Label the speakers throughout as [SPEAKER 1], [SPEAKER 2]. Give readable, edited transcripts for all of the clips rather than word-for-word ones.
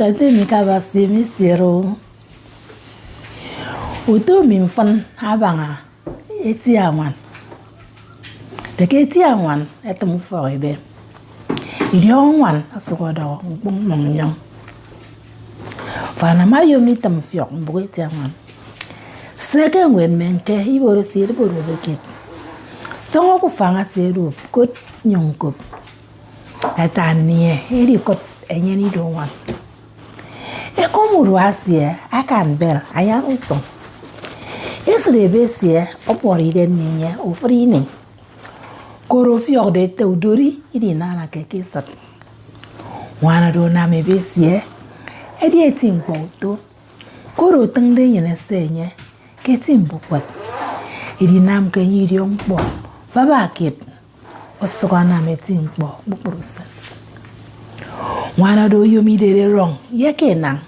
[SPEAKER 1] Nitate mikabasi misiro. Uto minfan abanga etiawan. Teke etiawan etemu forebe. Idionwan asokoda mongnyong. Fana mayo mitam fiok mbugo etiawan. Seke wen menke iboro sir boro beket. Tongo kufanga seru kot nyongkop. Atanie eri kot enyeni dowan. E como ruasie akan bel ayan uson. Esrebesie opori den nyenye ofrine. Koro fiok de teudori idi nana keke sat. Wana do na mebesie edi etimpo to. Koro tengde yene senye ketimpo kwat. Idi nam ke yidiong po baba kit osokana metimpo bukurusa. Wana do yomi dere wrong yeke nang.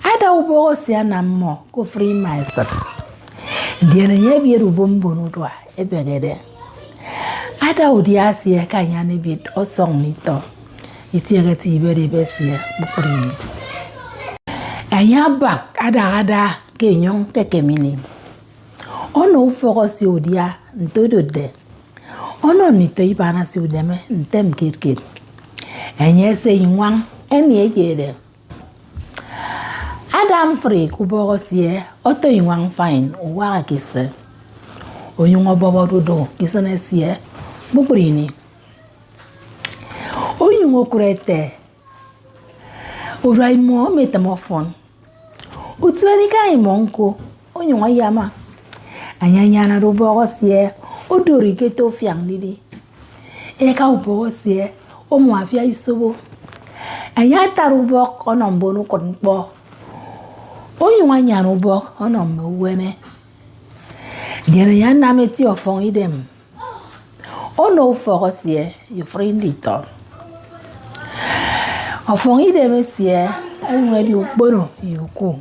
[SPEAKER 1] Ada ubo osia na mo ko free myself. Diana yebi rubombo nudwa ebegede. Ada udiasie kanyane bit osong nito. Itiagati ibere besie bukrini. Anya bak ada kenyong tekemini. Ono ufokosi udia ntodode. Ono nito ibana si udeme ntem kirkir. Enye se yinwang emi ejede. Adam free kubogosie oto yinwang fine uwa kise. Oyungo bobo dodo kisane sie bubrini. Oyungo kurete. Uraimo metamorphon. Utsueni ka imonko oyungo yama. Anyanyana do bogosie odori keto fiang lidi. Eka ubogosie o mo afia isobo anya tarubok onombo no konpo o yunwa nyano bok onombo wene diene ya na meti ofon idem o no fogosie you friendly to ofon idem sie enwe di okporo yoku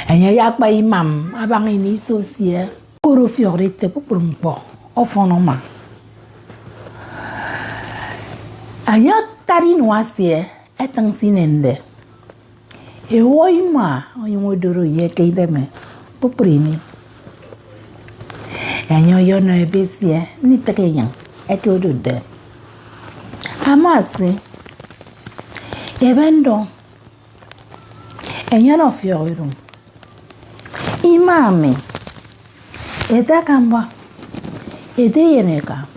[SPEAKER 1] anya ya pa imam abang ini so sie koro fiorite pupurumpo ofon no ma. Anya tari noasie etang sinende. E woima oyungo doro ye keideme puprini. Anya yono ebesie ni tekeyang etodode. Amasi ebendo enya no fiorum. Imami etakamba edeyeneka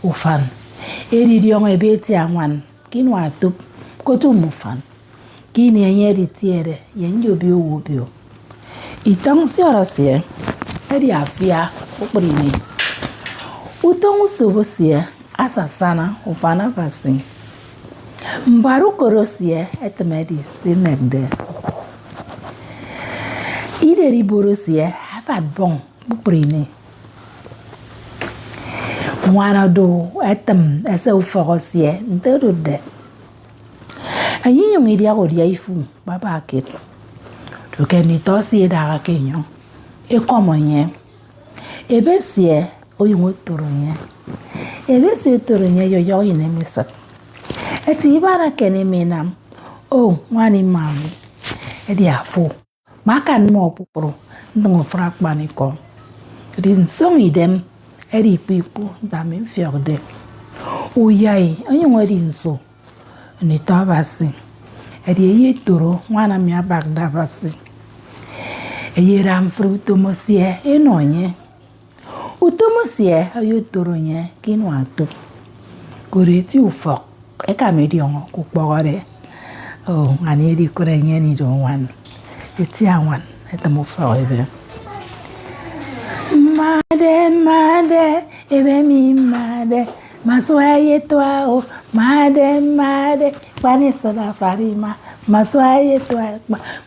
[SPEAKER 1] ufan. Eri diong ebeti angwan kinwa tup kotu mufan kini enyeri tiere yenjobi owobio itong siorosie eri afia ukrini utong usobosie asasana ufana pasi mbaru korosie etemedi simegde ideri borosie afat bon ukrini Wana do etem ese ufogosie nterude. Ayi yung idia odia ifu baba kit. Doke ni tosi edaga kenyo. E komo nye. Ebesie oyung otoro nye. Ebesie otoro nye yo ine misak. Eti ibara kene menam. Oh, wani mami. Edi afu. Makan mo pupuru. Ndongo frak maniko. Rin song idem. Eri pipu dame fiorde. Uyai anyong erinso. Ni tabasi. Eri ye toro wana mi abagda basi. Eye ram fruto mosie enonye. Utomosie ayo toro nye kinwa tup. Kureti ufok. Eka mediongo kukbogore. Oh, ngani eri kure nye ni do wan. Eti awan. Eta mo fawebe. Made, ebe mi made, maswaye toa o, made, Vanessa da farima, maswaye toa,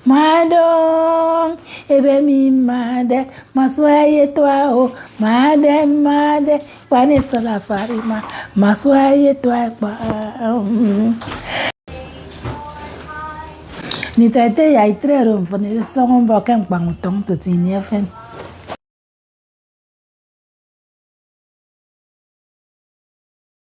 [SPEAKER 1] madong, ebe mi made, maswaye toa o, made, Vanessa da farima, maswaye toa. Ni tate ya itre ron fone songo bokem pangutong to tiniefen.